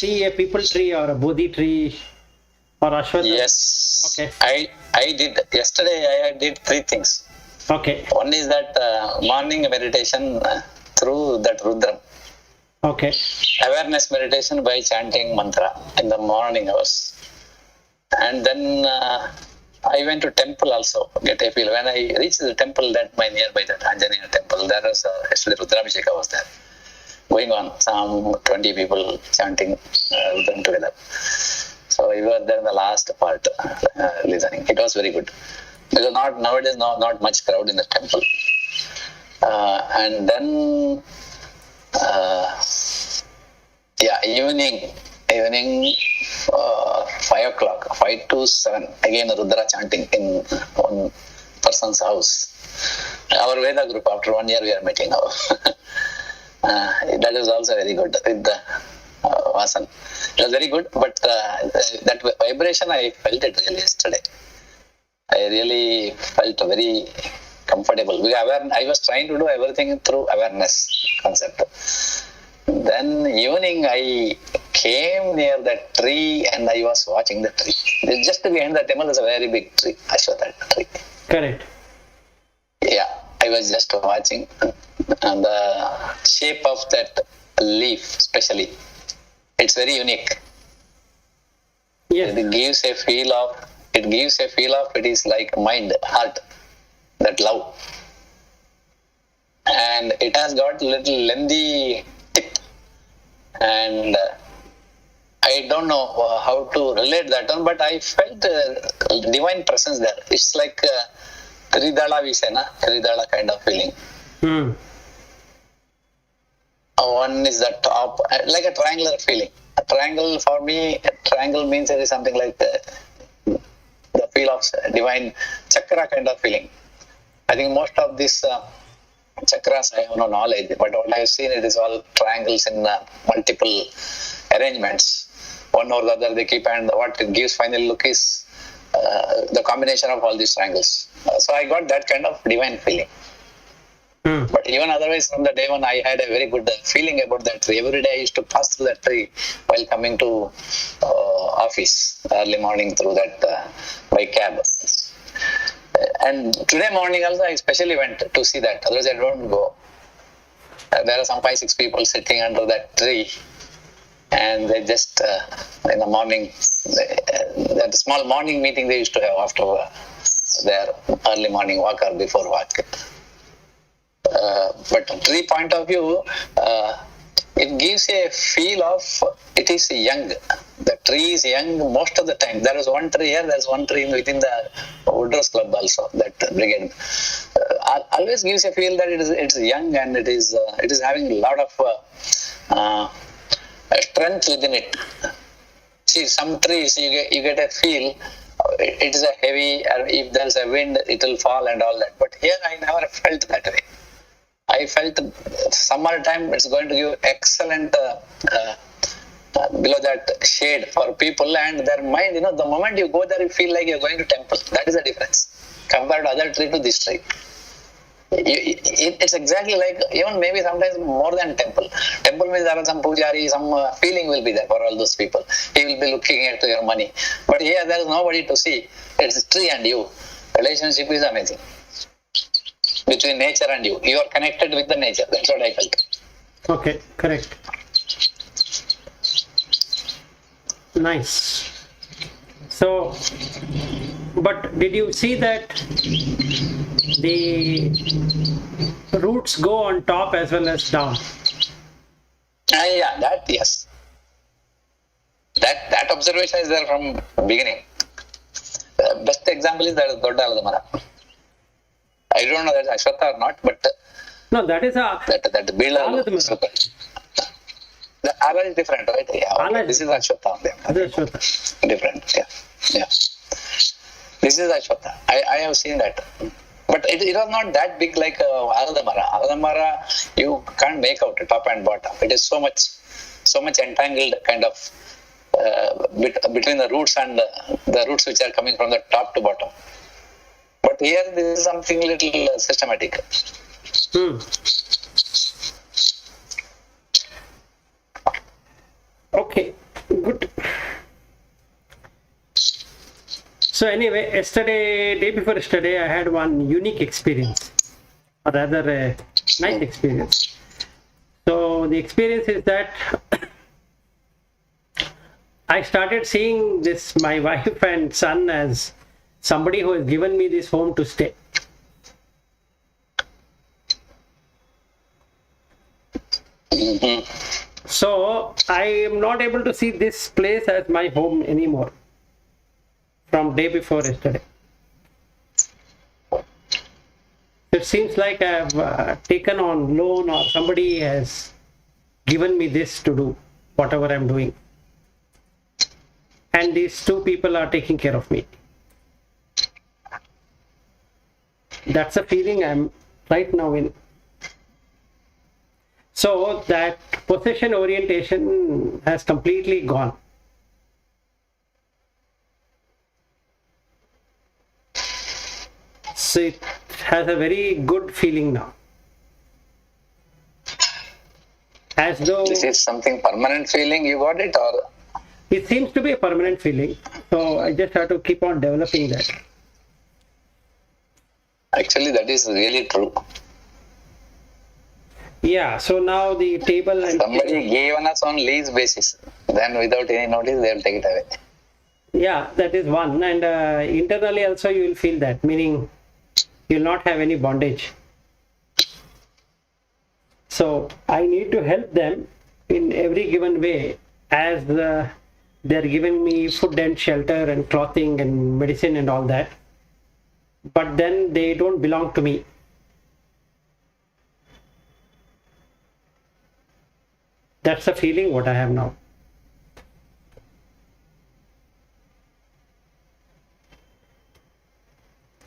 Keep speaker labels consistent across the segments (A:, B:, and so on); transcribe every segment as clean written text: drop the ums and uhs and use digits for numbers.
A: see a Peepul tree or a Bodhi tree or Ashwatha?
B: Yes.
A: Okay.
B: I did. Yesterday I did 3 things.
A: Okay.
B: One is that morning meditation through that Rudra.
A: Okay.
B: Awareness meditation by chanting mantra in the morning hours. And then I went to temple also, get a feel. When I reached the temple, that my nearby, that Anjaneya temple, there was actually Rudrabhisheka was there. Going on, some 20 people chanting Rudram together. So we were there in the last part, listening. It was very good. Because nowadays not much crowd in the temple. And then, evening 5 o'clock, 5 to 7, again Rudra chanting in one person's house. Our Veda group, after 1 year we are meeting now. That is also very good with the Vasan. It was very good, but that vibration I felt it really yesterday. I really felt very comfortable. I was trying to do everything through awareness concept. Then evening I came near that tree and I was watching the tree. Just behind the temple is a very big tree, Ashwatha tree.
A: Correct.
B: Yeah, I was just watching, and the shape of that leaf especially, it's very unique.
A: Yes.
B: It gives a feel of it is like mind, heart, that love. And it has got little lengthy tip, and I don't know how to relate that one, but I felt divine presence there. It's like Tridala Visena, Tridala kind of feeling. One is the top, like a triangular feeling. A triangle, for me, a triangle means it is something like the feel of divine chakra kind of feeling. I think most of these chakras I have no knowledge, but what I have seen, it is all triangles in multiple arrangements. One or the other they keep, and what it gives final look is the combination of all these triangles. So I got that kind of divine feeling. But even otherwise, from the day one, I had a very good feeling about that tree. Every day I used to pass through that tree while coming to office early morning through that by cab. And today morning also I especially went to see that. Otherwise I don't go. There are some 5-6 people sitting under that tree, and they just in the morning, that small morning meeting they used to have after their early morning walk or before walk. But tree point of view, it gives a feel of it is young. The tree is young most of the time. There is one tree here, there is one tree within the Woodrow's Club also, that brigade. Always gives a feel that it's young, and it is having a lot of strength within it. See, some trees you get a feel it is a heavy, if there is a wind it will fall and all that. But here I never felt that way. I felt summertime it's going to give excellent below that shade for people and their mind. The moment you go there, you feel like you're going to temple. That is the difference compared to other tree to this tree. It's exactly like, even maybe sometimes more than temple. Temple means there are some pujari, some feeling will be there for all those people. He will be looking at your money. But here there is nobody to see. It's tree and you. Relationship is amazing. Between nature and you. You are connected with the nature. That's what I felt.
A: Okay, correct. Nice. So, but did you see that the roots go on top as well as down?
B: Yeah, that yes. That observation is there from beginning. Best example is that Dodda. I don't know that Ashwatha or not, but
A: no, that is a
B: that Bila. The Ala is different, right? Yeah. Okay. This is Ashwatha. Different. Yeah. This is Ashwatha. I have seen that. But it was not that big like Aladamara. Aladamara, you can't make out top and bottom. It is so much entangled kind of between the roots and the roots which are coming from the top to bottom. But here this is something little systematic.
A: Okay, So anyway, day before yesterday, I had one unique experience, or rather a nice experience. So the experience is that I started seeing my wife and son as somebody who has given me this home to stay. So I am not able to see this place as my home anymore from day before yesterday. It seems like I have taken on loan, or somebody has given me this to do whatever I'm doing. And these two people are taking care of me. That's a feeling I'm right now in. So that possession orientation has completely gone. So it has a very good feeling now. As though
B: This is something permanent feeling, you got it, or?
A: it seems to be a permanent feeling. So I just have to keep on developing that.
B: Actually, that is really true.
A: Yeah, so now the table and
B: Somebody gave us on lease basis. Then without any notice, they will take it away.
A: yeah, that is one. And internally also you will feel that, meaning you will not have any bondage. So I need to help them in every given way, as they're giving me food and shelter and clothing and medicine and all that. But then they don't belong to me. That's the feeling what I have now.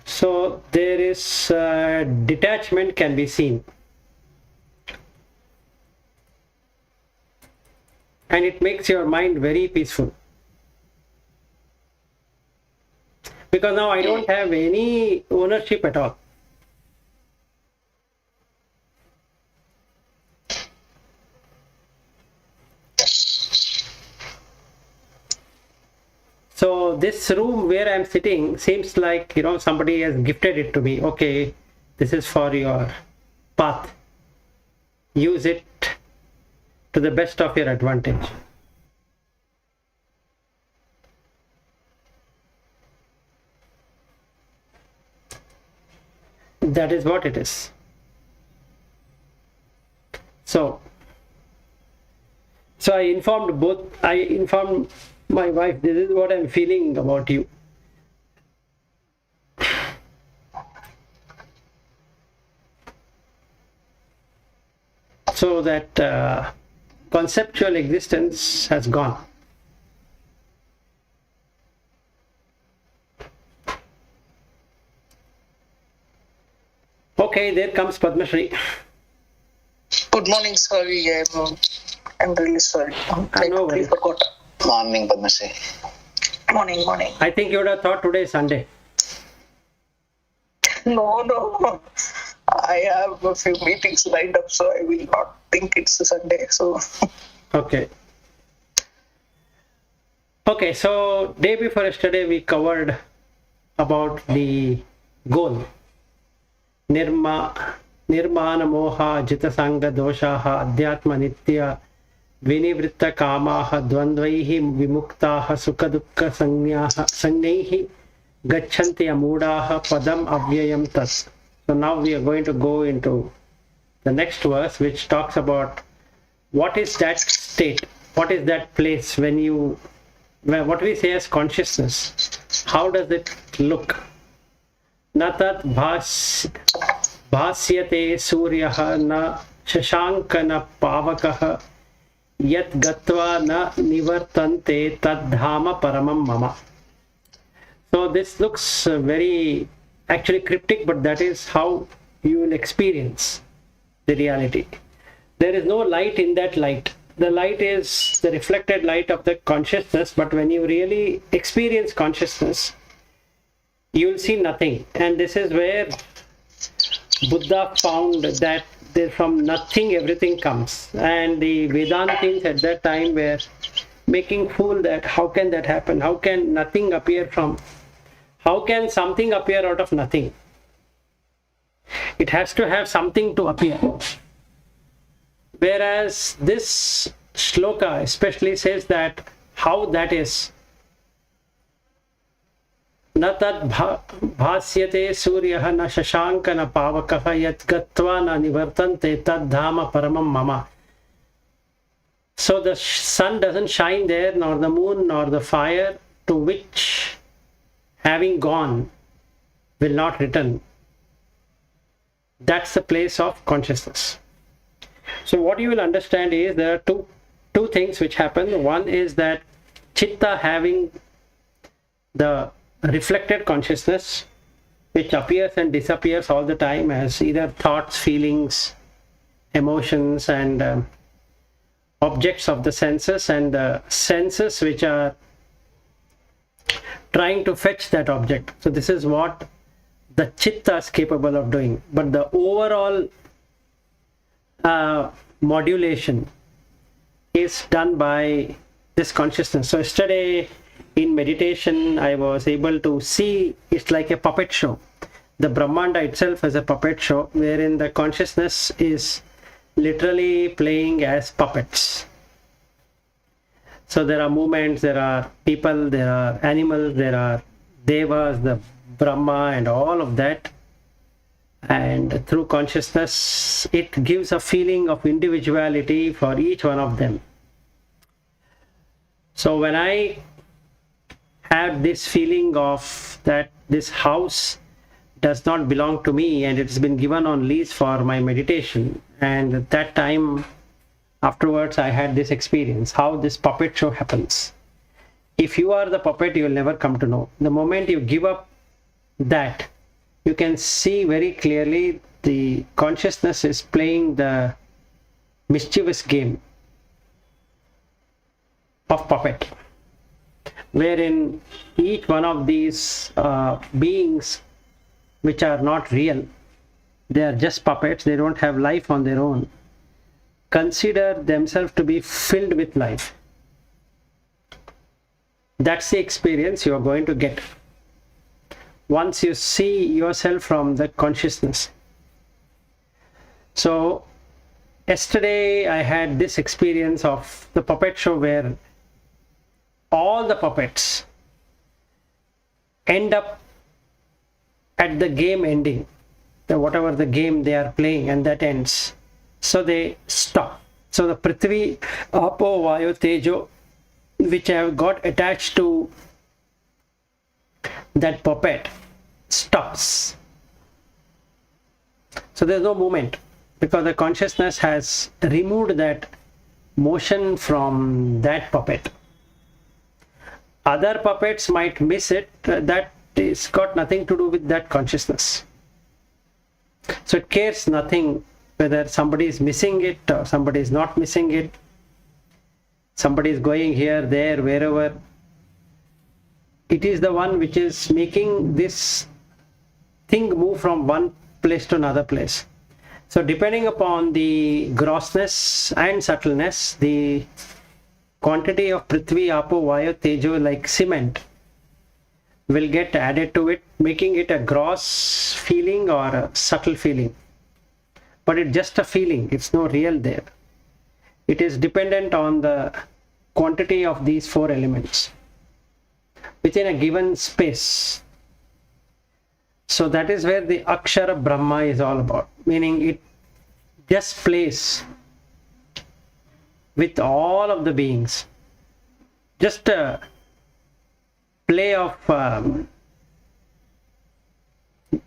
A: So there is detachment can be seen. And it makes your mind very peaceful. Because now I don't have any ownership at all. So this room where I'm sitting seems like, somebody has gifted it to me. Okay, this is for your path. Use it to the best of your advantage. That is what it is. So I informed my wife, this is what I'm feeling about you. So that conceptual existence has gone. Okay, there comes Padma Shri.
C: Good morning, sorry, I'm really sorry. I
A: no
C: totally
A: worries.
C: forgot.
B: Morning, Padmasri.
C: Morning.
A: I think you would have thought today is Sunday.
C: No. I have a few meetings lined up, so I will not think it's a Sunday. So
A: Okay. Okay, so day before yesterday we covered about the goal. Nirmana moha jita sangha doshaha adhyatma nitya vinivritta kamaha dvandvaihi vimuktaha sukha dukkha sanyaihi gachanti amudaha padam avyayam tat. So now we are going to go into the next verse, which talks about what is that state, what is that place what we say as consciousness, how does it look? Natat bhasyate suryah na shashanka na pavakah yat gatva na nivartante tad dhama paramam mama. So this looks very actually cryptic, but that is how you will experience the reality. There is no light in that light. The light is the reflected light of the consciousness, but when you really experience consciousness, you will see nothing. And this is where Buddha found that from nothing everything comes. And the Vedantins at that time were making fool that how can that happen? How can nothing appear from How can something appear out of nothing? It has to have something to appear. Whereas this shloka especially says that how that is. Na tad bhasyate suryah na shashanka na pavakah yat gatva na nivartante tad dhama paramam mama. So the sun doesn't shine there, nor the moon, nor the fire, to which, having gone, will not return. That's the place of consciousness. So what you will understand is there are two things which happen. One is that chitta having the reflected consciousness, which appears and disappears all the time as either thoughts, feelings, emotions, and objects of the senses, and the senses which are trying to fetch that object. So this is what the chitta is capable of doing. But the overall modulation is done by this consciousness. So yesterday in meditation I was able to see it's like a puppet show. The Brahmanda itself is a puppet show wherein the consciousness is literally playing as puppets. So there are movements, there are people, there are animals, there are devas, the Brahma, and all of that. And through consciousness, it gives a feeling of individuality for each one of them. So when I had this feeling of that this house does not belong to me and it's been given on lease for my meditation, and at that time afterwards I had this experience how this puppet show happens. If you are the puppet, you will never come to know. The moment you give up that, you can see very clearly the consciousness is playing the mischievous game of puppet, wherein each one of these beings which are not real, they are just puppets, they don't have life on their own, consider themselves to be filled with life. That's the experience you are going to get once you see yourself from the consciousness. So yesterday I had this experience of the puppet show where all the puppets end up at the game ending, whatever the game they are playing, and that ends. So they stop. So the Prithvi, Apo, Vayu, Tejo, which have got attached to that puppet, stops. So there's no movement because the consciousness has removed that motion from that puppet. Other puppets might miss it, that is got nothing to do with that consciousness. So it cares nothing whether somebody is missing it or somebody is not missing it. Somebody is going here, there, wherever. It is the one which is making this thing move from one place to another place. So depending upon the grossness and subtleness, the quantity of Prithvi, Apo, Vayu, Tejo, like cement, will get added to it, making it a gross feeling or a subtle feeling. But it's just a feeling, it's no real there. It is dependent on the quantity of these four elements within a given space. So that is where the Akshara Brahma is all about, meaning it just plays with all of the beings. Just a play of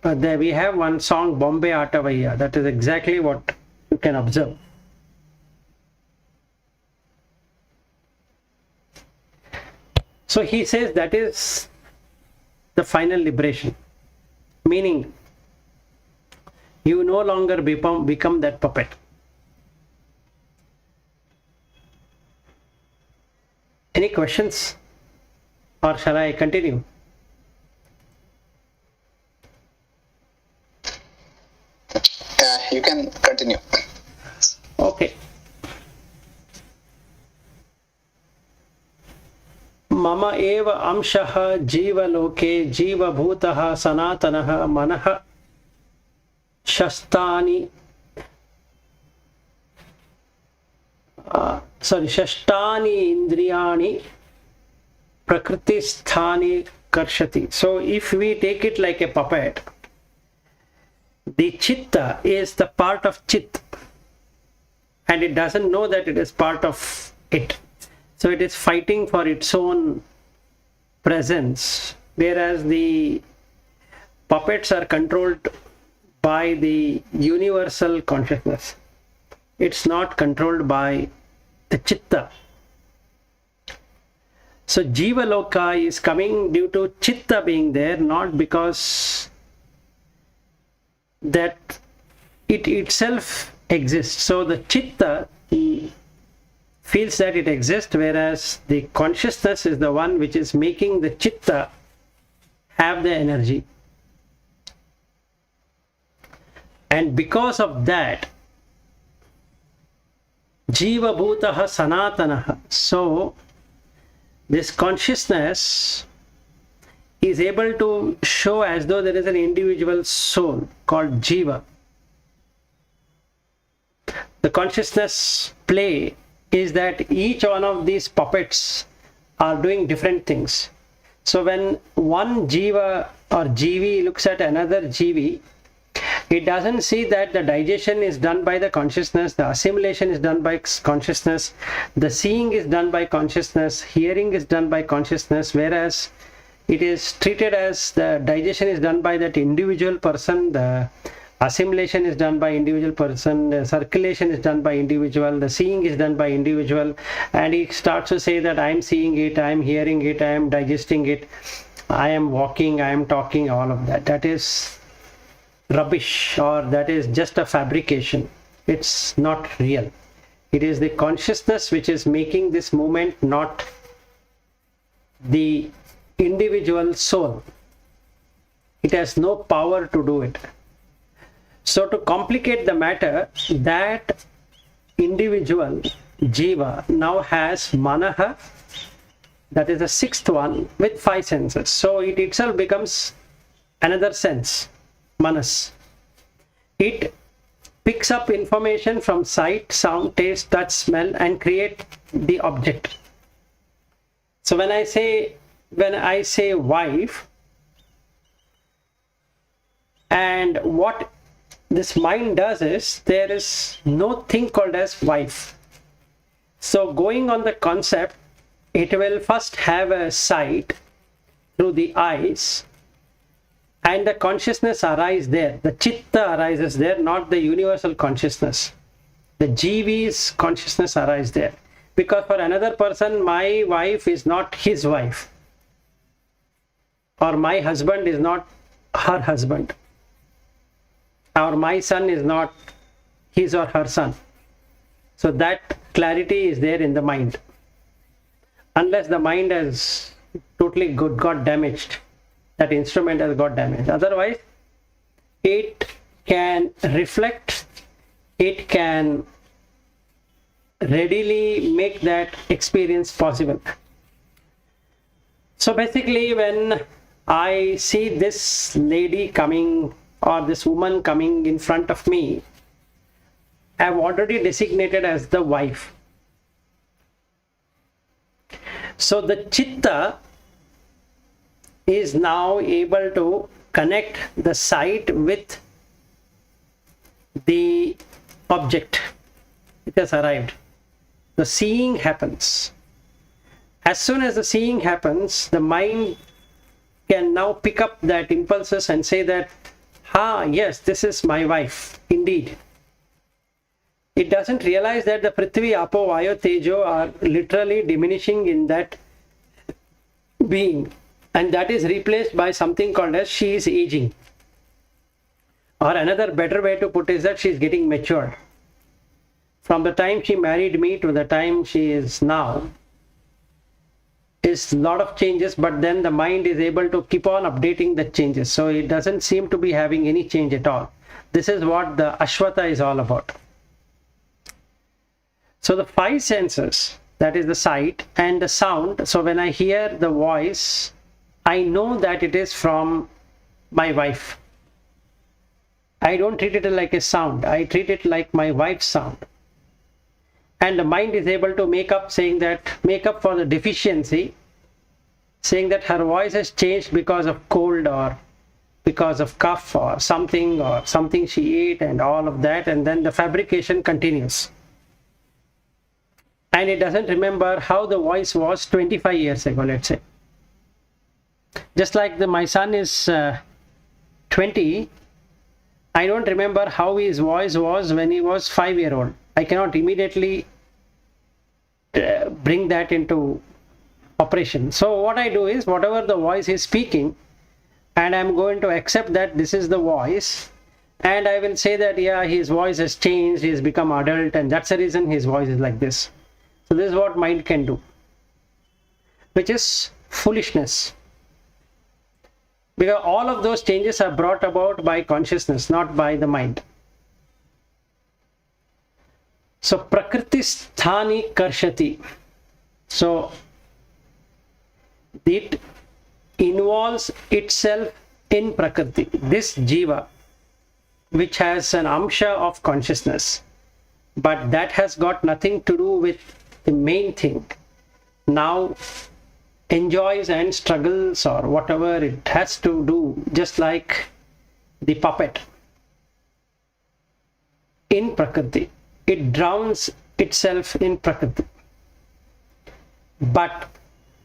A: there we have one song, Bombay Atavaya, that is exactly what you can observe. So he says that is the final liberation, meaning you no longer become that puppet. Any questions, or shall I continue?
B: You can continue.
A: Okay. मम एव अंशः जीवलोके जीवभूतः सनातनः मनः षष्ठानि इन्द्रियाणि प्रकृतिस्थानि कर्षति. So if we take it like a puppet, the chitta is the part of chit, and it doesn't know that it is part of it. So it is fighting for its own presence, whereas the puppets are controlled by the universal consciousness. It's not controlled by the chitta. So Jiva Loka is coming due to chitta being there, not because that it itself exists. So the chitta feels that it exists, whereas the consciousness is the one which is making the chitta have the energy. And because of that, Jiva Bhutaha Sanatanaha. So this consciousness is able to show as though there is an individual soul called Jiva. The consciousness play is that each one of these puppets are doing different things. So when one Jiva or Jivi looks at another Jivi, it doesn't see that the digestion is done by the consciousness, the assimilation is done by consciousness, the seeing is done by consciousness, hearing is done by consciousness, whereas it is treated as the digestion is done by that individual person, the assimilation is done by individual person, the circulation is done by individual, the seeing is done by individual, and he starts to say that I am seeing it, I am hearing it, I am digesting it, I am walking, I am talking, all of that. That is rubbish, or that is just a fabrication. It's not real. It is the consciousness which is making this movement, not the individual soul. It has no power to do it. So to complicate the matter, that individual Jiva now has Manaha, that is the sixth one, with 5 senses. So it itself becomes another sense, Manas. It picks up information from sight, sound, taste, touch, smell, and create the object. So when I say wife, and what this mind does is, there is no thing called as wife. So going on the concept, it will first have a sight through the eyes, and the consciousness arises there. The chitta arises there, not the universal consciousness. The Jivi's consciousness arises there. Because for another person, my wife is not his wife, or my husband is not her husband, or my son is not his or her son. So that clarity is there in the mind. Unless the mind has totally got damaged, that instrument has got damaged. Otherwise, it can reflect, it can readily make that experience possible. So basically, when I see this lady coming, or this woman coming in front of me, I have already designated as the wife. So the chitta is now able to connect the sight with the object. It has arrived. The seeing happens. As soon as the seeing happens, the mind can now pick up that impulses and say that, yes, this is my wife, indeed. It doesn't realize that the Prithvi, Apo, Vayu, Tejo are literally diminishing in that being, and that is replaced by something called as she is aging. Or another better way to put is that she is getting matured. From the time she married me to the time she is now, is a lot of changes, but then the mind is able to keep on updating the changes. So it doesn't seem to be having any change at all. This is what the Ashwata is all about. So the 5 senses that is the sight, and the sound. So when I hear the voice, I know that it is from my wife. I don't treat it like a sound. I treat it like my wife's sound. And the mind is able to make up for the deficiency, saying that her voice has changed because of cold or because of cough or something she ate and all of that, and then the fabrication continues. And it doesn't remember how the voice was 25 years ago, let's say. Just like my son is 20, I don't remember how his voice was when he was 5-year-old. I cannot immediately bring that into operation. So what I do is, whatever the voice is speaking, and I'm going to accept that this is the voice, and I will say that, yeah, his voice has changed, he's become adult, and that's the reason his voice is like this. So this is what mind can do, which is foolishness. Because all of those changes are brought about by consciousness, not by the mind. So prakriti sthani karshati. So it involves itself in prakriti. This jiva, which has an amsha of consciousness, but that has got nothing to do with the main thing, now enjoys and struggles or whatever it has to do, just like the puppet in prakriti. It drowns itself in prakriti. But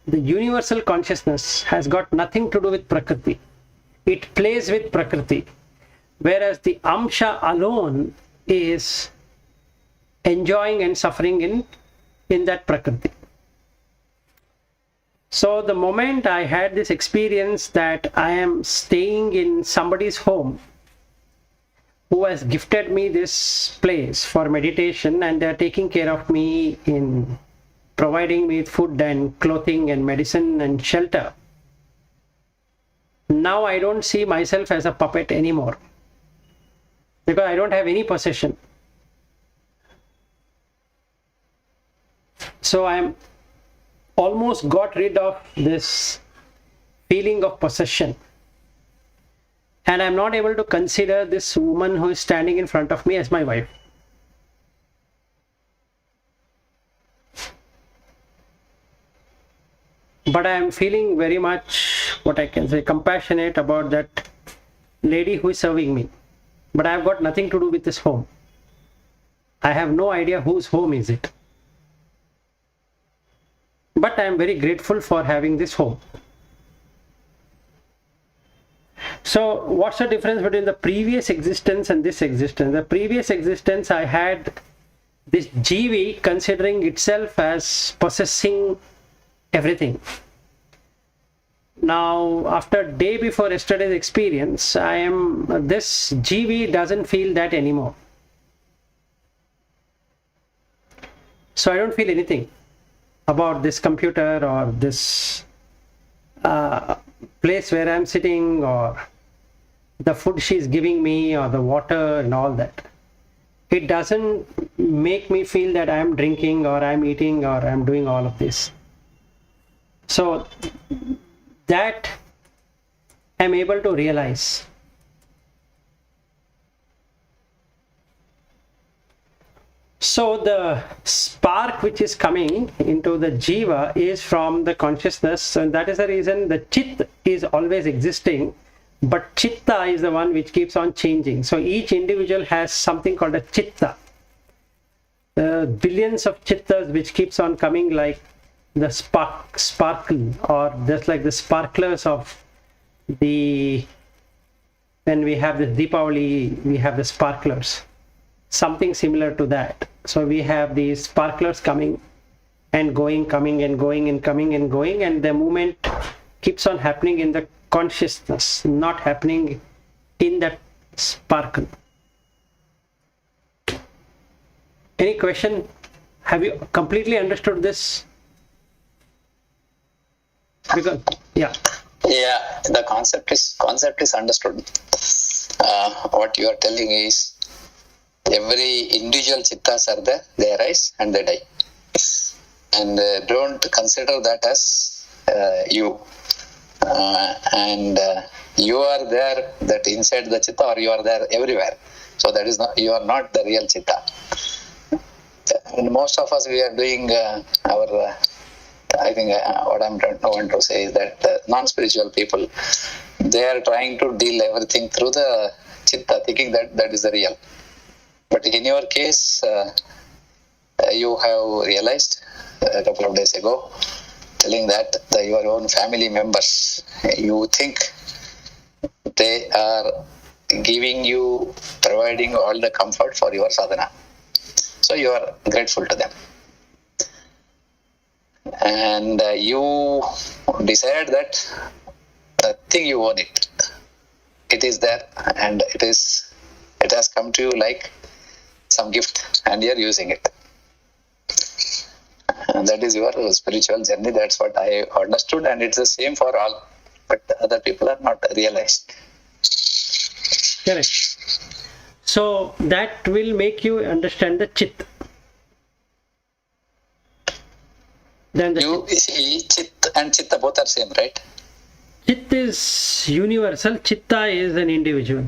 A: the universal consciousness has got nothing to do with prakriti. It plays with prakriti, whereas the amsha alone is enjoying and suffering in that prakriti. So the moment I had this experience that I am staying in somebody's home who has gifted me this place for meditation, and they are taking care of me in providing me with food and clothing and medicine and shelter, now I don't see myself as a puppet anymore, because I don't have any possession. So I'm almost got rid of this feeling of possession, and I'm not able to consider this woman who is standing in front of me as my wife. But I am feeling very much, what I can say, compassionate about that lady who is serving me. But I have got nothing to do with this home. I have no idea whose home is it. But I am very grateful for having this home. So what's the difference between the previous existence and this existence? The previous existence, I had this jivi considering itself as possessing everything. Now, after day before yesterday's experience, this jivi doesn't feel that anymore. So I don't feel anything about this computer or this place where I'm sitting, or the food she's giving me, or the water and all that. It doesn't make me feel that I'm drinking or I'm eating or I'm doing all of this. So that I'm able to realize. So the spark which is coming into the jiva is from the consciousness, and that is the reason the chit is always existing, but chitta is the one which keeps on changing. So each individual has something called a chitta. Billions of chittas which keeps on coming, like the sparkle, or just like the sparklers of when we have the Deepavali, we have the sparklers. Something similar to that. So we have these sparklers coming and going, coming and going and coming and going, and the movement keeps on happening in the consciousness, not happening in that sparkle. Any question? Have you completely understood this? Because
B: yeah, the concept is understood. What you are telling is, every individual chittas are there, they arise and they die. and don't consider that as you. And you are there, that inside the chitta, or you are there everywhere. So that is not, you are not the real chitta. And most of us, we are doing our I think what I'm trying to say is that non-spiritual people, they are trying to deal everything through the chitta, thinking that that is the real. But in your case, you have realized a couple of days ago, telling that your own family members, you think they are giving you, providing all the comfort for your sadhana. So you are grateful to them. And you decide that the thing you own it. It is there, and it has come to you like some gift, and you are using it. And that is your spiritual journey. That's what I understood, and it's the same for all. But other people are not realized.
A: Correct. So that will make you understand the chit. Then the
B: You see, chit and chitta both are same, right?
A: chit is universal, chitta is an individual.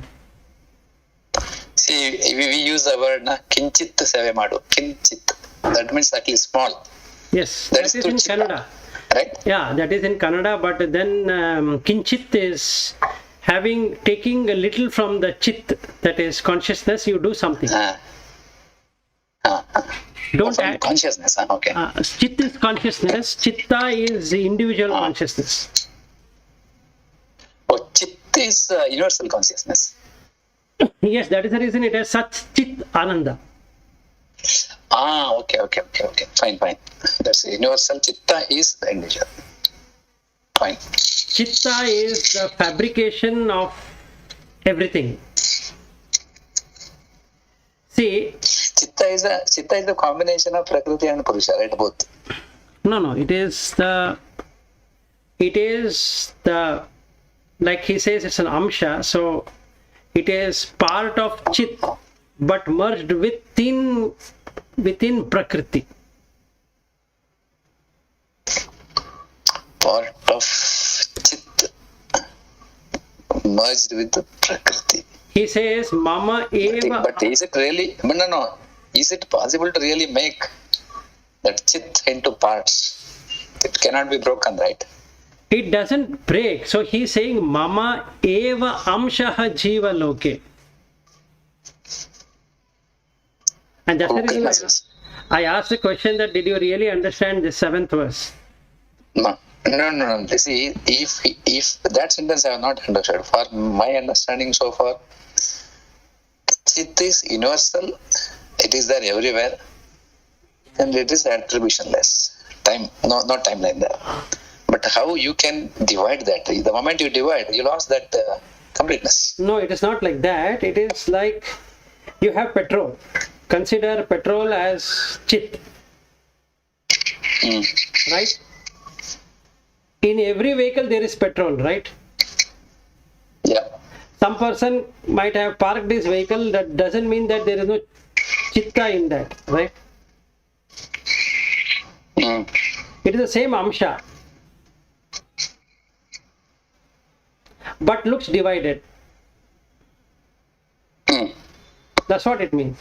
B: See, we use the word kinchit seve madu. Kinchit. That means at least small.
A: Yes,
B: That
A: that
B: is
A: is
B: to
A: in
B: chitta.
A: Kannada.
B: Right?
A: Yeah, that is in Kannada, but then kinchit is taking a little from the chit, that is consciousness, you do something. Don't
B: From
A: add.
B: consciousness. Okay.
A: Chit is consciousness, chitta is individual consciousness.
B: Oh, chit is universal consciousness.
A: Yes, that is the reason it has such chit ananda.
B: Okay. Fine. That's universal. Chitta is the individual. Fine.
A: Chitta is the fabrication of everything. See,
B: Chitta is a combination of Prakriti and Purusha, right? Both.
A: no, it is the, like he says, it's an amsha, so it is part of chit, but merged within Prakriti.
B: Part of chit merged with the Prakriti.
A: He says, Mama eva.
B: But is it really? No. Is it possible to really make that chit into parts? It cannot be broken, right?
A: It doesn't break. So he's saying, Mama eva amshaha jiva loke. And that's the reason I asked the question that did you really understand this 7th verse?
B: No. See, if that sentence I have not understood. For my understanding so far, chit is universal. It is there everywhere, and it is attributionless. Not timeline there. But how you can divide that? The moment you divide, you lost that completeness.
A: No, it is not like that. It is like you have petrol. Consider petrol as chit. Right? In every vehicle there is petrol, right?
B: Yeah.
A: Some person might have parked his vehicle. That doesn't mean that there is no chitta in that, right? It is the same amsha, but looks divided. That's what it means.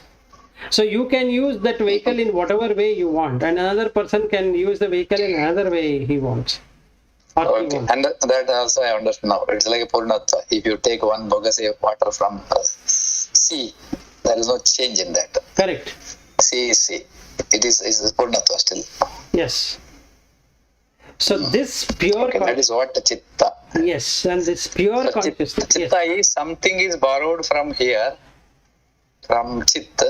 A: So you can use that vehicle in whatever way you want, and another person can use the vehicle in another way he wants.
B: Okay, and that also I understand now. It's like a Purnatva. If you take one bogus water from sea, there is no change in that.
A: Correct.
B: Sea is sea. It is Purnatva still.
A: Yes. So this pure
B: that is what chitta.
A: Yes, and this pure consciousness.
B: Chitta is something is borrowed from here, from chit,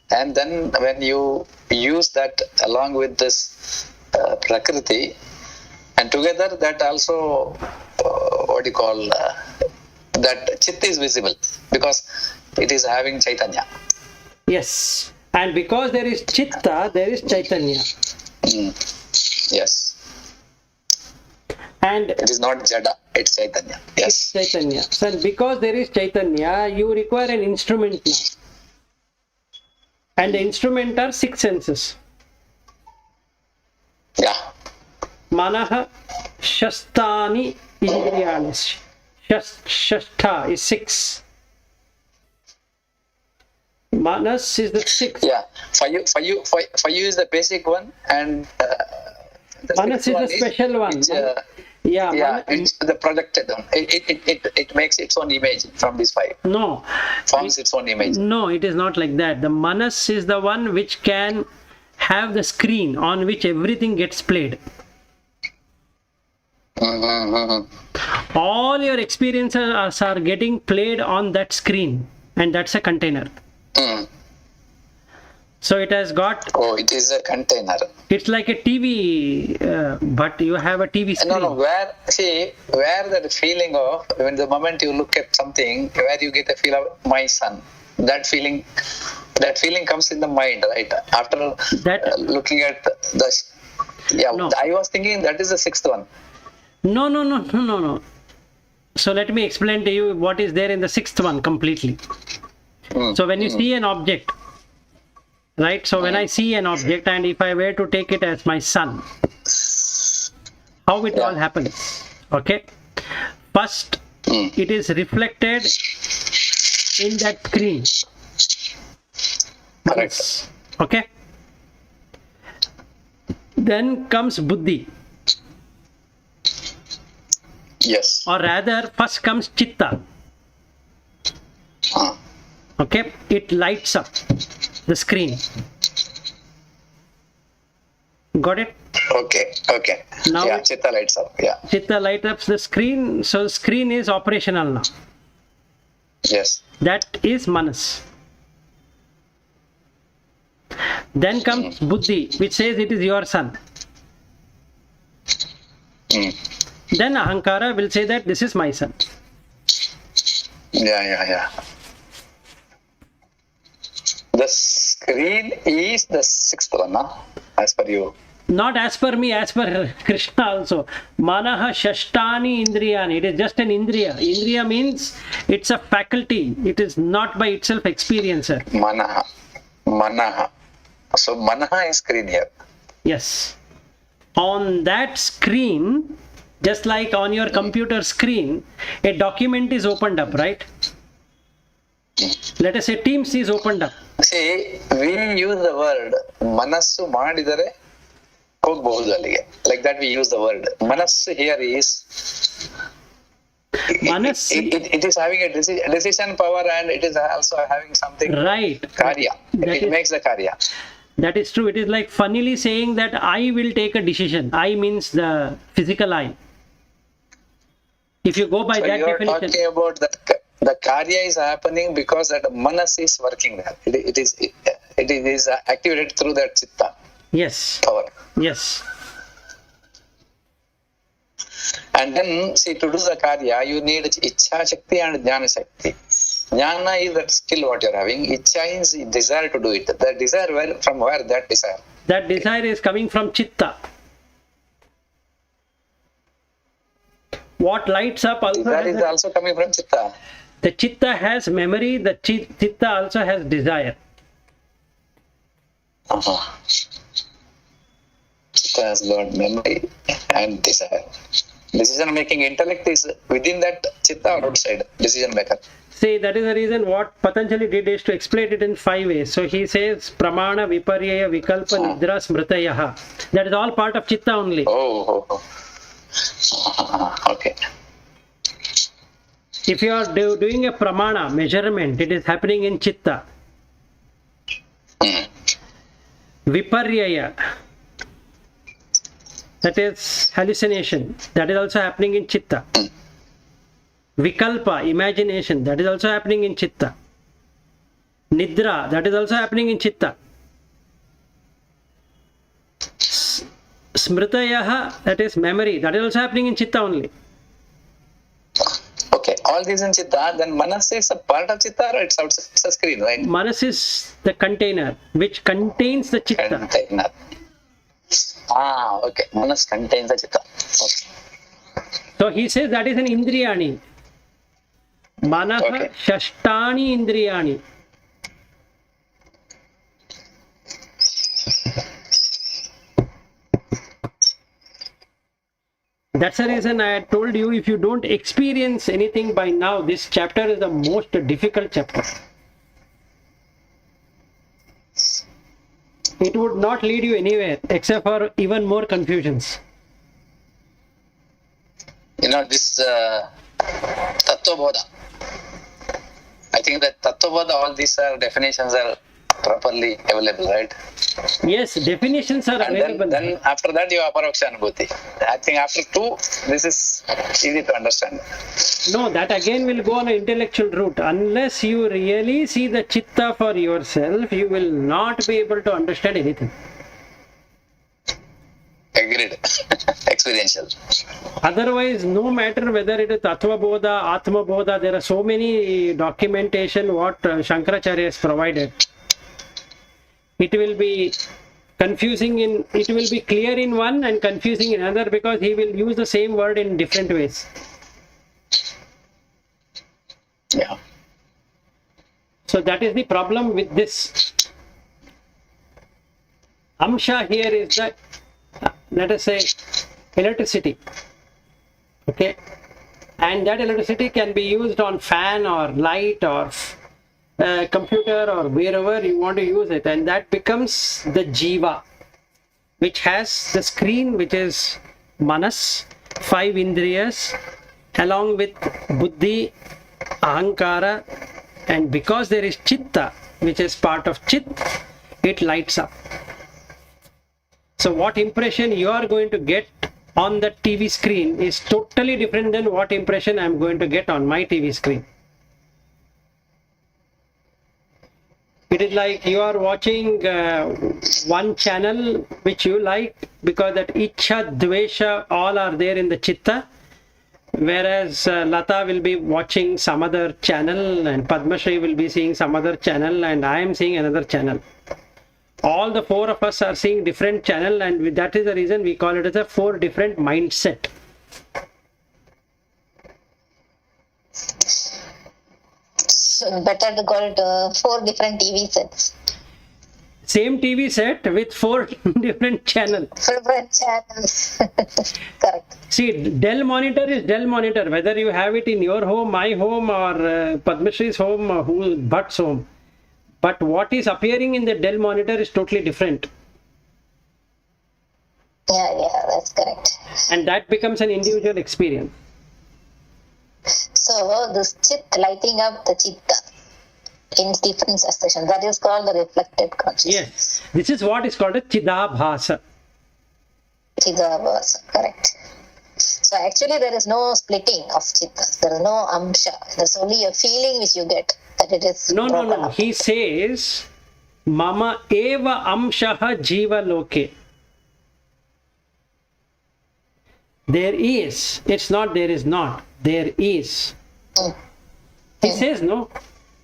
B: and then when you use that along with this Prakriti, and together that also, what do you call, that chit is visible because it is having Chaitanya.
A: Yes, and because there is chitta, there is Chaitanya.
B: Yes.
A: And
B: it is not Jada, it's Chaitanya. Yes.
A: It's Chaitanya. So because there is Chaitanya, you require an instrument now. And the instrument are 6 senses. Manaha Shastani Indriyani. Shastha is 6. Manas is the 6th.
B: Yeah, for you is the basic one, and the
A: Manas
B: sixth
A: is
B: one
A: the special one.
B: Which,
A: Yeah,
B: it's the projected one. It makes its own image from these 5.
A: No.
B: Forms its own image.
A: No, it is not like that. The Manas is the one which can have the screen on which everything gets played. All your experiences are getting played on that screen, and that's a container. So it has got.
B: Oh, it is a container.
A: It's like a TV, but you have a TV screen.
B: No. Where the feeling of when the moment you look at something, where you get a feel of my son, that feeling comes in the mind, right? After looking at the. Yeah,
A: No.
B: I was thinking that is the 6th one.
A: No. So let me explain to you what is there in the 6th one completely. So when you see an object, right? So when I see an object, and if I were to take it as my son, how it all happens? Okay. First, it is reflected in that screen.
B: Correct.
A: Okay. Then comes buddhi.
B: Yes.
A: Or rather, first comes chitta. Okay, it lights up the screen. Got it?
B: Okay.
A: Now
B: Yeah, chitta lights up. Yeah.
A: Chitta lights up the screen, so screen is operational now.
B: Yes.
A: That is manas. Then comes buddhi, which says it is your son. Then ahankara will say that this is my son.
B: Yeah. The screen is the 6th one, huh? As per you.
A: Not as per me, as per Krishna also. Manaha Shashtani Indriyani. It is just an Indriya. Indriya means it's a faculty. It is not by itself experiencer.
B: Manaha. So Manaha is screen here.
A: Yes. On that screen, just like on your computer screen, a document is opened up, right? Let us say Teams is opened up.
B: See, we use the word Manassu Madidare ಹೋಗಬಹುದು ಅಲ್ಲಿಗೆ. Like that we use the word. Manassu here is it is having a decision power, and it is also having something.
A: Right.
B: Karya. It makes the karya.
A: That is true. It is like funnily saying that I will take a decision. I means the physical I. If you go by that
B: you are
A: definition.
B: talking about that the karya is happening because that manas is working there. It is activated through that chitta.
A: Yes.
B: Power.
A: Yes.
B: And then, see, to do the karya, you need Ichha Shakti and Jnana Shakti. Jnana is that skill what you are having. Ichha is desire to do it. The desire, from where that desire?
A: That desire is coming from chitta. What lights up also.
B: That is also coming from chitta.
A: The chitta has memory. The chitta also has desire.
B: Chitta has got memory and desire. Decision making intellect is within that chitta or outside decision maker.
A: See, that is the reason what Patanjali did is to explain it in 5 ways. So he says pramana, viparyaya, vikalpa, nidra, smritayaha. That is all part of chitta only.
B: Oh. Okay.
A: If you are doing a pramana measurement, it is happening in chitta. Viparyaya, that is hallucination, that is also happening in chitta. Vikalpa, imagination, that is also happening in chitta. Nidra, that is also happening in chitta. Smritayaha, that is memory, that is also happening in chitta only.
B: Okay, all these in chitta, then manas is a part of chitta or it's outside, it's a screen, right?
A: Manas is the container which contains the chitta.
B: Container. Okay. Manas contains the chitta. Okay.
A: So he says that is an indriyani. Manaha Shashtani Indriyani. That's the reason I had told you, if you don't experience anything by now, this chapter is the most difficult chapter. It would not lead you anywhere except for even more confusions.
B: This Tattva Bodha. I think that Tattva Bodha, all these definitions are properly available, right?
A: Yes, definitions are
B: And
A: available.
B: then after that you have Paroksha Anubhuti. I think after 2, this is easy to understand.
A: No, that again will go on an intellectual route. Unless you really see the chitta for yourself, you will not be able to understand anything.
B: Agreed. Experiential.
A: Otherwise, no matter whether it is Tattva Bodha, Atma Bodha, there are so many documentation what Shankaracharya has provided. It will be confusing it will be clear in one and confusing in another, because he will use the same word in different ways.
B: Yeah.
A: So that is the problem with this. Amsha here is the, let us say, electricity. Okay. And that electricity can be used on fan or light or computer or wherever you want to use it. And that becomes the jiva, which has the screen, which is manas, 5 indriyas, along with buddhi, ahankara, and because there is chitta, which is part of chit, it lights up. So what impression you are going to get on the TV screen is totally different than what impression I am going to get on my TV screen. It is like you are watching one channel which you like, because that Ichha, Dvesha, all are there in the chitta. Whereas Lata will be watching some other channel, and Padmashri will be seeing some other channel, and I am seeing another channel. All the 4 of us are seeing different channel, and that is the reason we call it as a 4 different mindset.
D: So better to call it 4 different TV sets.
A: Same TV set with 4 different channels.
D: Different channels. Correct.
A: See, Dell monitor is Dell monitor, whether you have it in your home, my home, or Padmashri's home, or Bhatt's home. But what is appearing in the Dell monitor is totally different.
D: Yeah, that's correct.
A: And that becomes an individual experience.
D: So this chit lighting up the chitta in different expressions, that is called the reflected consciousness.
A: Yes, this is what is called a Chidabhasa.
D: Chidabhasa, correct. So actually there is no splitting of chitta. There is no amsha. There's only a feeling which you get that it is broken
A: No.
D: up.
A: He says, Mama eva amshaha jiva loke. There is. It's not there is not. There is. He says, no.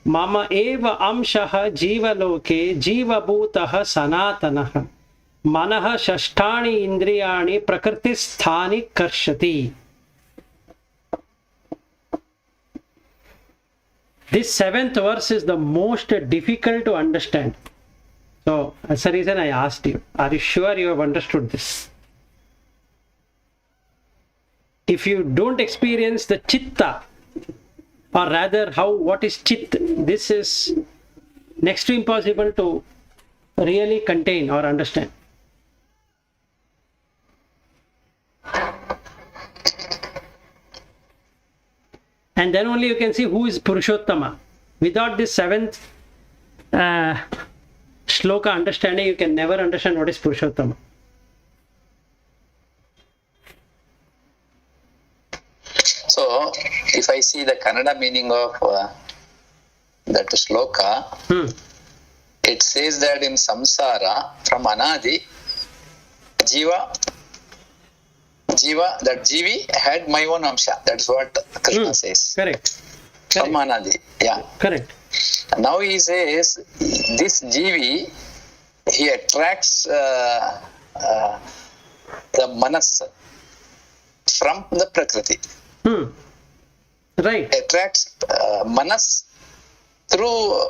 A: Mama eva amshaha jiva loke jiva bhutaha sanatanaha manaha shashtani indriyani prakriti sthani karshati. This 7th verse is the most difficult to understand. So that's the reason I asked you. Are you sure you have understood this? If you don't experience the chitta, or rather what is chit, this is next to impossible to really contain or understand. And then only you can see who is Purushottama. Without this 7th shloka understanding, you can never understand what is Purushottama.
B: So, if I see the Kannada meaning of that shloka, it says that in samsara, from anadi, jiva, that jivi had my own amsha. That's what Krishna says.
A: Correct.
B: From anadi, yeah.
A: Correct.
B: Now he says, this jivi, he attracts the manas from the prakriti.
A: Right.
B: Attracts manas through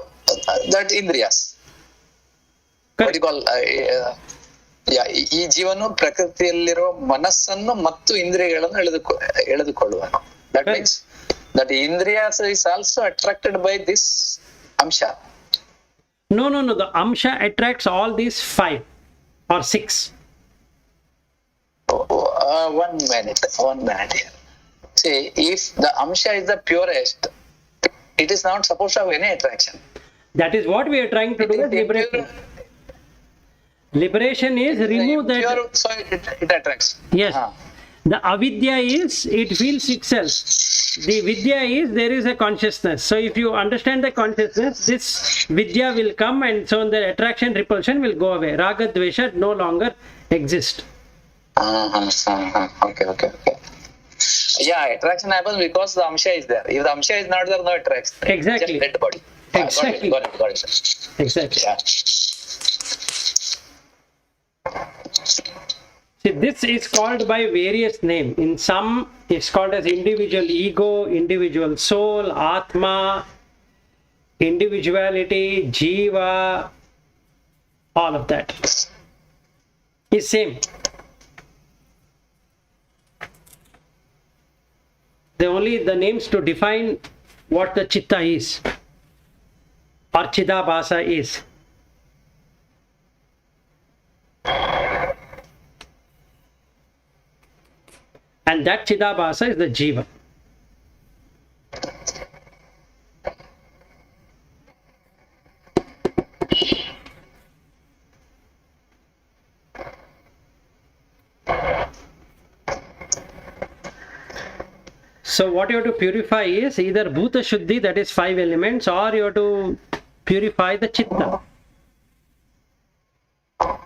B: that indriyas. What do you call
C: ಈ ಜೀವನು ಪ್ರಕೃತಿಯಲ್ಲಿರುವ ಮನಸ್ಸನ್ನು ಮತ್ತು ಇಂದ್ರಿಯಗಳನ್ನು ಎಳೆದುಕೊಳ್ಳುವನು. That means that Indriyas is also attracted by this amsha.
A: No. The amsha attracts all these 5 or 6.
C: One minute here. See, if the amsha is the purest, it is not supposed to have any attraction.
A: That is what we are trying to do with liberation. Liberation is remove that.
C: Pure, so it attracts.
A: Yes. The avidya is it feels itself. The vidya is there is a consciousness. So if you understand the consciousness, this vidya will come, and so the attraction repulsion will go away. Raga dvesha no longer exist.
C: Okay. Yeah, attraction happens because the amsha is there. If the amsha is not there, no attraction.
A: Exactly.
C: Just dead body.
A: Exactly.
C: Got it.
A: Exactly.
C: Yeah.
A: See, this is called by various names. In some, it's called as individual ego, individual soul, atma, individuality, jiva, all of that is same. The names to define what the chitta is or chidabhasa is. And that chidabhasa is the jiva. So what you have to purify is either bhuta shuddhi, that is 5 elements, or you have to purify the chitta.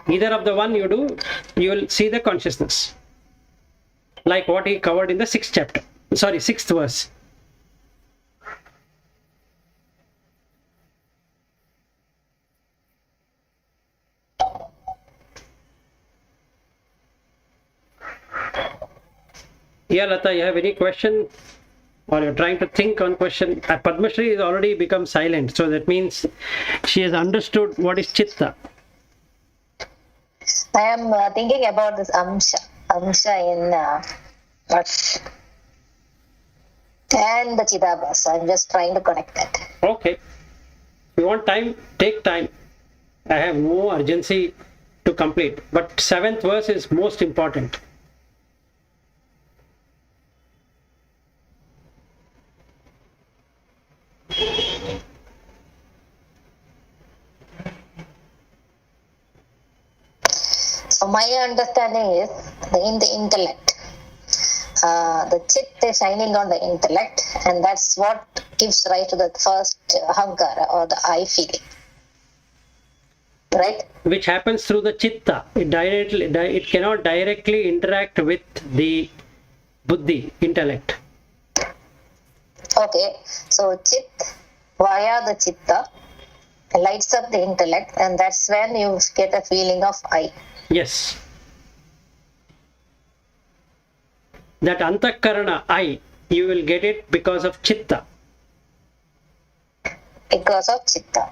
A: Either of the one you do, you will see the consciousness. Like what he covered in the 6th verse. Yeah, Lata, you have any question? Or you're trying to think on question? Padma Shri has already become silent, so that means she has understood what is chitta.
D: I am thinking about this amsha in and the chidabhasa. I'm just trying to connect that.
A: Okay. If you want time, take time. I have no urgency to complete. But 7th verse is most important.
D: So my understanding is in the intellect, the chit is shining on the intellect, and that's what gives rise to the first ahankara or the I feeling, right?
A: Which happens through the chitta. It cannot directly interact with the buddhi, intellect.
D: Okay, so chit via the chitta lights up the intellect, and that's when you get a feeling of I.
A: Yes. That antakarana I, you will get it because of chitta.
D: Because of chitta.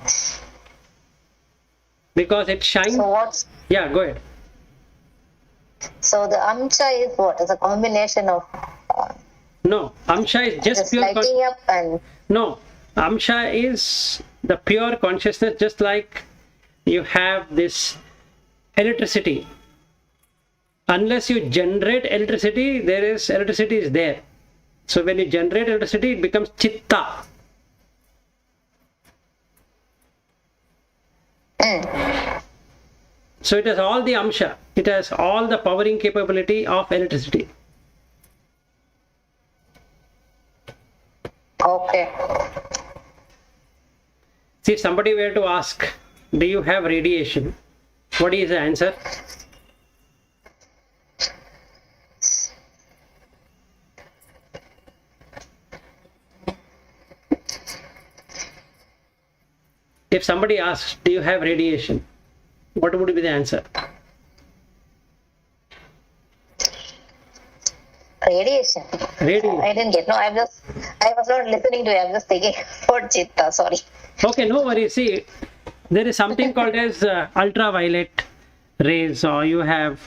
A: Because it shines.
D: So what's...
A: Yeah, go ahead.
D: So the amsha is what? It's a combination of...
A: No, amsha is just pure...
D: lighting up and...
A: No, amsha is the pure consciousness, just like you have this electricity. Unless you generate electricity, electricity is there. So when you generate electricity, it becomes chitta. So it has all the amsha. It has all the powering capability of electricity.
D: Okay.
A: See, if somebody were to ask, do you have radiation? What is the answer? If somebody asks, do you have radiation? What would be the answer?
D: Radiation. I didn't get. No, I was not listening to you. I'm just thinking about chitta. Sorry.
A: Okay, no worries. See, there is something called as ultraviolet, rays, or you have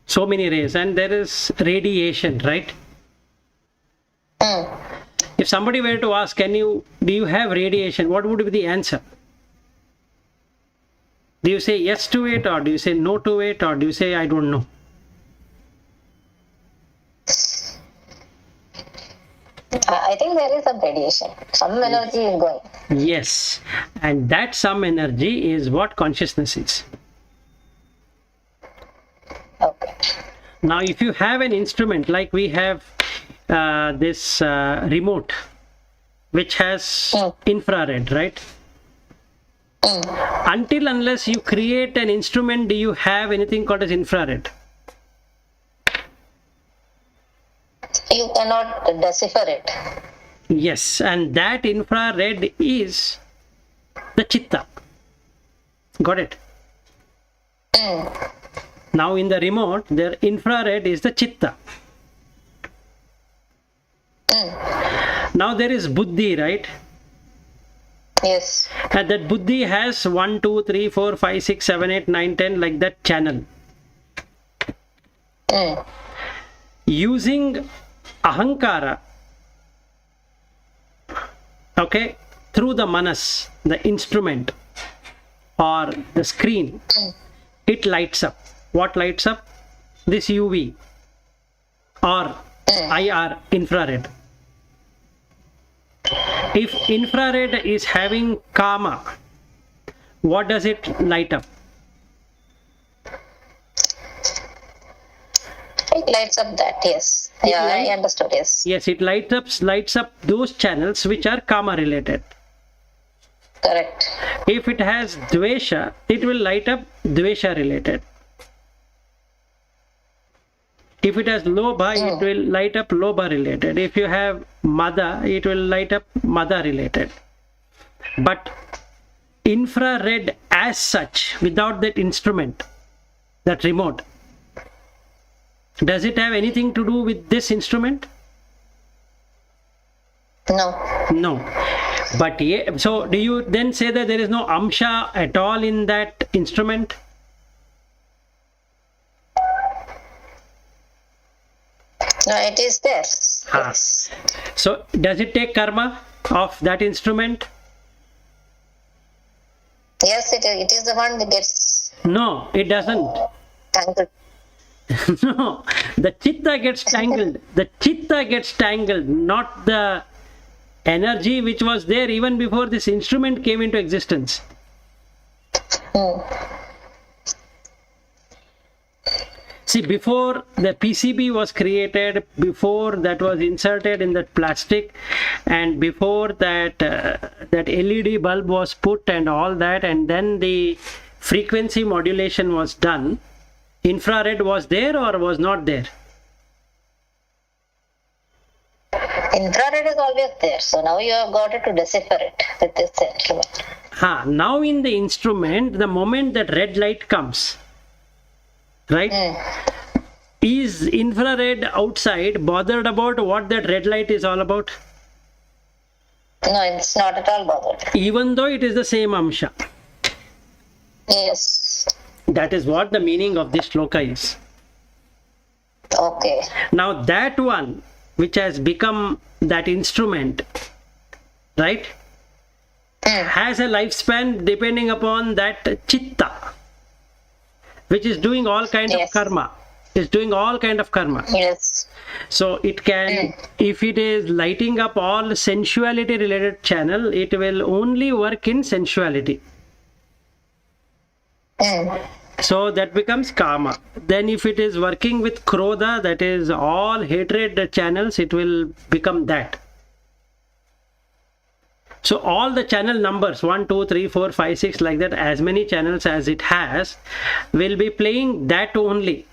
A: so many rays, and there is radiation, right? If somebody were to ask, do you have radiation, what would be the answer? Do you say yes to it, or do you say no to it, or do you say I don't know?
D: I think there is some radiation, some energy is going.
A: Yes, and that some energy is what consciousness is.
D: Okay.
A: Now, if you have an instrument like we have this remote, which has infrared, right? Until unless you create an instrument, do you have anything called as infrared?
D: You cannot decipher it.
A: Yes, and that infrared is the chitta. Got it? Now in the remote, the infrared is the chitta. Now there is buddhi, right?
D: Yes.
A: And that buddhi has 1, 2, 3, 4, 5, 6, 7, 8, 9, 10, like that channel. Using ahankara, okay, through the manas, the instrument or the screen, it lights up. What lights up? This UV or IR, infrared. If infrared is having kama, what does it light up?
D: It lights up that, yes. Yeah, I understood, yes.
A: Yes, it lights up those channels which are kama related.
D: Correct.
A: If it has dvesha, it will light up dvesha related. If it has lobha, it will light up lobha related. If you have mada, it will light up mada related. But infrared as such, without that instrument, that remote, does it have anything to do with this instrument?
D: No.
A: No. But so do you then say that there is no amsha at all in that instrument?
D: No, it is there. Yes.
A: So does it take karma of that instrument?
D: Yes, it is the one that gets
A: No, it doesn't.
D: tangled.
A: No, the chitta gets tangled. The chitta gets tangled, not the energy which was there even before this instrument came into existence. See, before the PCB was created, before that was inserted in that plastic, and before that that LED bulb was put and all that, and then the frequency modulation was done, infrared was there or was not there?
D: Infrared is always there. So now you have got it to decipher it with this instrument.
A: Now in the instrument, the moment that red light comes, right? Is infrared outside bothered about what that red light is all about?
D: No, it's not at all bothered.
A: Even though it is the same amsha.
D: Yes.
A: That is what the meaning of this shloka is.
D: Okay.
A: Now that one which has become that instrument, right, has a lifespan depending upon that chitta, which is doing all kind of karma. Is doing all kind of karma.
D: Yes.
A: So it can, if it is lighting up all sensuality related channel, it will only work in sensuality. So that becomes kama. Then if it is working with krodha, that is all hatred channels, it will become that. So all the channel numbers 1, 2, 3, 4, 5, 6 like that, as many channels as it has, will be playing that only.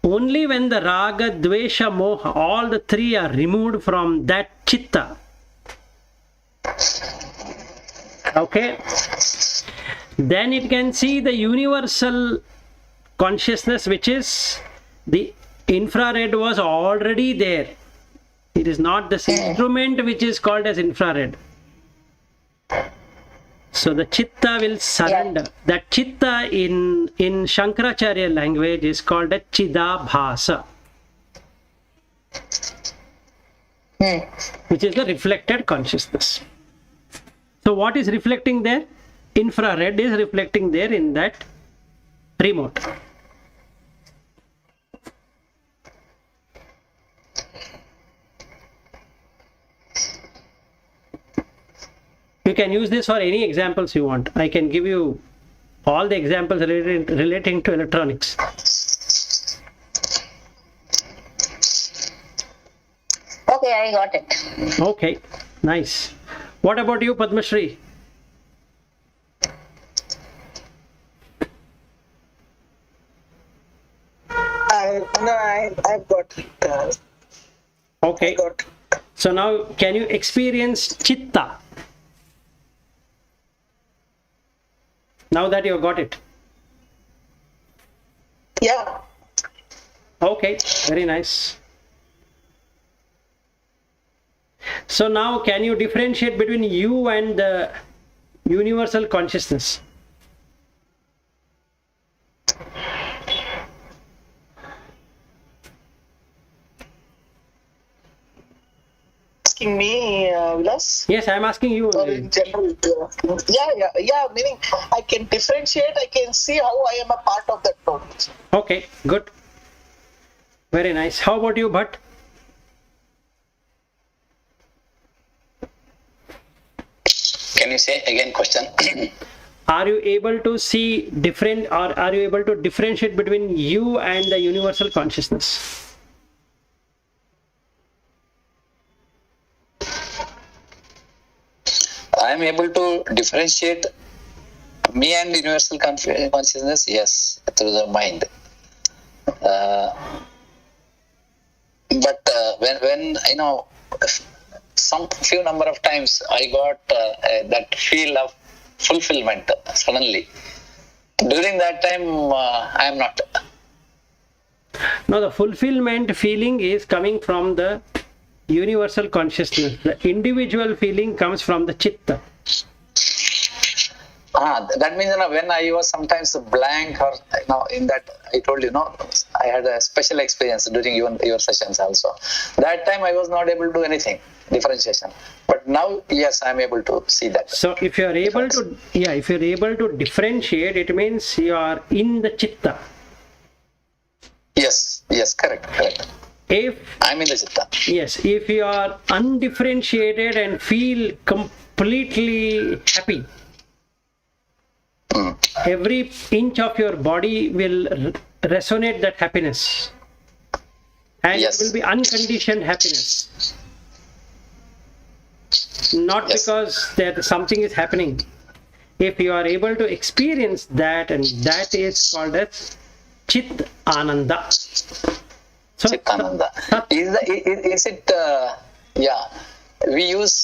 A: Only when the raga, dvesha, moha, all the three are removed from that chitta. Okay, then it can see the universal consciousness, which is the infrared was already there. It is not this instrument which is called as infrared. So the chitta will surrender. That chitta in Shankaracharya language is called a chidabhasa, which is the reflected consciousness. So what is reflecting there? Infrared is reflecting there in that remote. You can use this for any examples you want. I can give you all the examples relating to electronics.
D: Okay, I got it.
A: Okay, nice. What about you, Padmashri?
C: I've got it.
A: Okay. So now, can you experience chitta? Now that you got it.
C: Yeah.
A: Okay, very nice. So now, can you differentiate between you and the universal consciousness?
C: Asking me, Vilas?
A: Yes, I am asking you.
C: Or in general? Yeah. Meaning, I can differentiate. I can see how I am a part of that total.
A: Okay, good. Very nice. How about you, Bhatt?
B: Can you say again question?
A: Are you able to see different, or are you able to differentiate between you and the universal consciousness?
B: I am able to differentiate me and universal consciousness, yes, through the mind. But when some few number of times I got that feel of fulfillment suddenly. During that time, I am not.
A: No, the fulfillment feeling is coming from the universal consciousness. The individual feeling comes from the chitta.
B: That means when I was sometimes blank, or in that I told you, I had a special experience during your sessions also. That time I was not able to do anything differentiation, but now yes, I am able to see that.
A: So if you are able to, if you are able to differentiate, it means you are in the chitta.
B: Yes, correct.
A: If
B: I'm in the chitta.
A: Yes, if you are undifferentiated and feel completely happy, every inch of your body will resonate that happiness, and
B: Yes.
A: it will be unconditioned happiness, not
B: Yes.
A: because that something is happening. If you are able to experience that, and that is called as Chit Ananda. So,
B: Chitananda. Is it? We use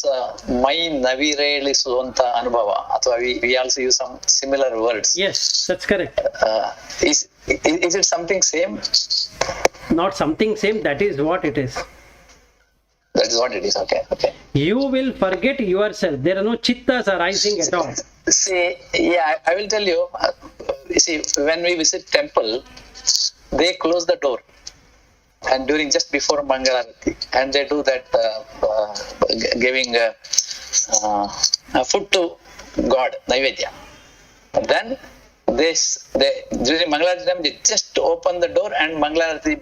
B: my navireliಸುವಂತ ಅನುಭವ, ಅಥವಾ we also use some similar words.
A: yes, that's correct.
B: Is it something same?
A: Not something same, that is what it is.
B: That is what it is. Okay.
A: You will forget yourself. There are no chittas arising at all.
B: See, I will tell you. See, when we visit temple, they close the door, and just before Mangalarati, and they do that giving food to God, Naivedya. Then they during Mangalarati time, they just open the door and Mangalarati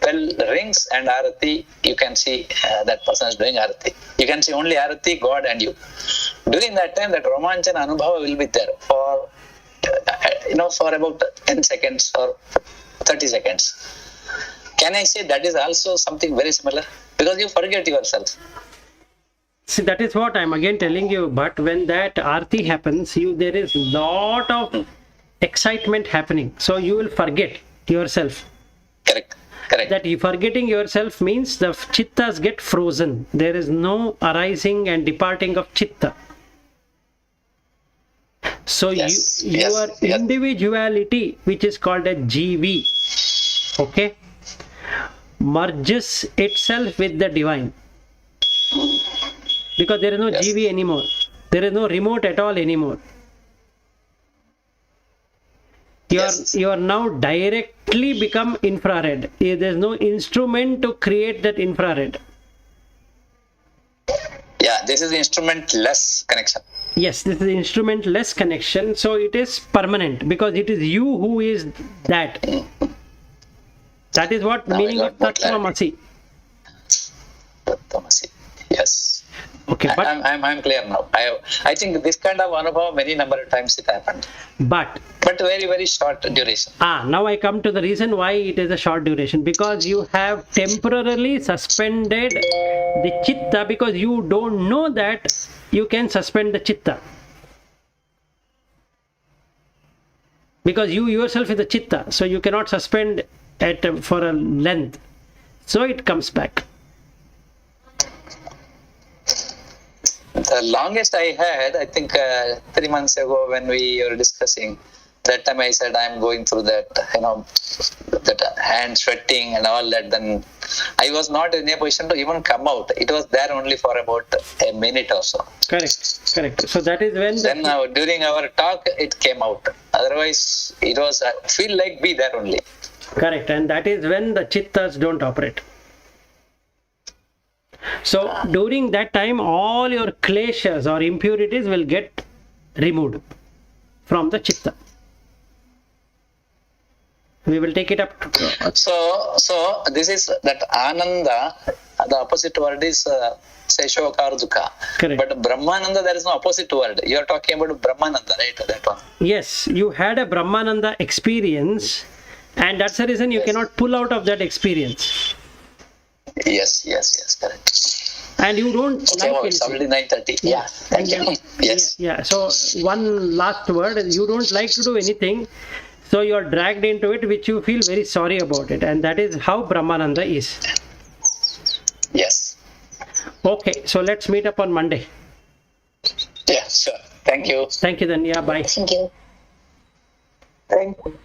B: bell rings and Arati, you can see that person is doing Arati. You can see only Arati, God and you. During that time, that Romanchana Anubhava will be there for for about 10 seconds or 30 seconds. Can I say that is also something very similar? Because you forget yourself.
A: See, that is what I'm again telling you. But when that arti happens, there is lot of excitement happening. So you will forget yourself.
B: Correct.
A: That you forgetting yourself means the chittas get frozen. There is no arising and departing of chitta. So your individuality, which is called a GV, okay, merges itself with the divine. Because there is no GV anymore. There is no remote at all anymore. You are now directly become infrared. There's no instrument to create that infrared.
C: Yeah, this is instrumentless connection.
A: Yes, this is instrumentless connection, so it is permanent because it is you who is that. That is what
C: Now I
A: meaning
C: got
A: of
C: more
A: Tattvamasi.
C: Tattvamasi. Yes.
A: Okay, but
C: I'm clear now. I think this kind of anubhava many number of times it happened,
A: but
C: very, very short duration.
A: now I come to the reason why it is a short duration, because you have temporarily suspended the chitta, because you don't know that you can suspend the chitta, because you yourself is the chitta, so you cannot suspend it for a length, so it comes back.
C: The longest I had, I think 3 months ago when we were discussing, that time I said I'm going through that, that hand sweating and all that. Then I was not in a position to even come out. It was there only for about a minute or so.
A: Correct. So that is when
C: Then during our talk, it came out. Otherwise, it was feel like be there only.
A: correct, and that is when the chittas don't operate. So during that time, all your kleshas or impurities will get removed from the chitta. We will take it up.
C: So this is that Ananda. The opposite word is say Shoka or Dukkha.
A: Correct.
C: But Brahmananda, there is no opposite word. You are talking about Brahmananda, right? That one.
A: Yes, you had a Brahmananda experience, and that's the reason you cannot pull out of that experience.
C: Yes, correct.
A: And you don't
C: Okay,
A: like
C: well, it's
A: anything.
C: already 9:30. Yeah, thank you. Yes.
A: Yeah. So one last word: you don't like to do anything, so you are dragged into it, which you feel very sorry about it, and that is how Brahmananda is.
C: Yes.
A: Okay, so let's meet up on Monday.
C: Yeah, sure. Thank you.
A: Thank you, then. Yeah, bye.
D: Thank you.
C: Thank you.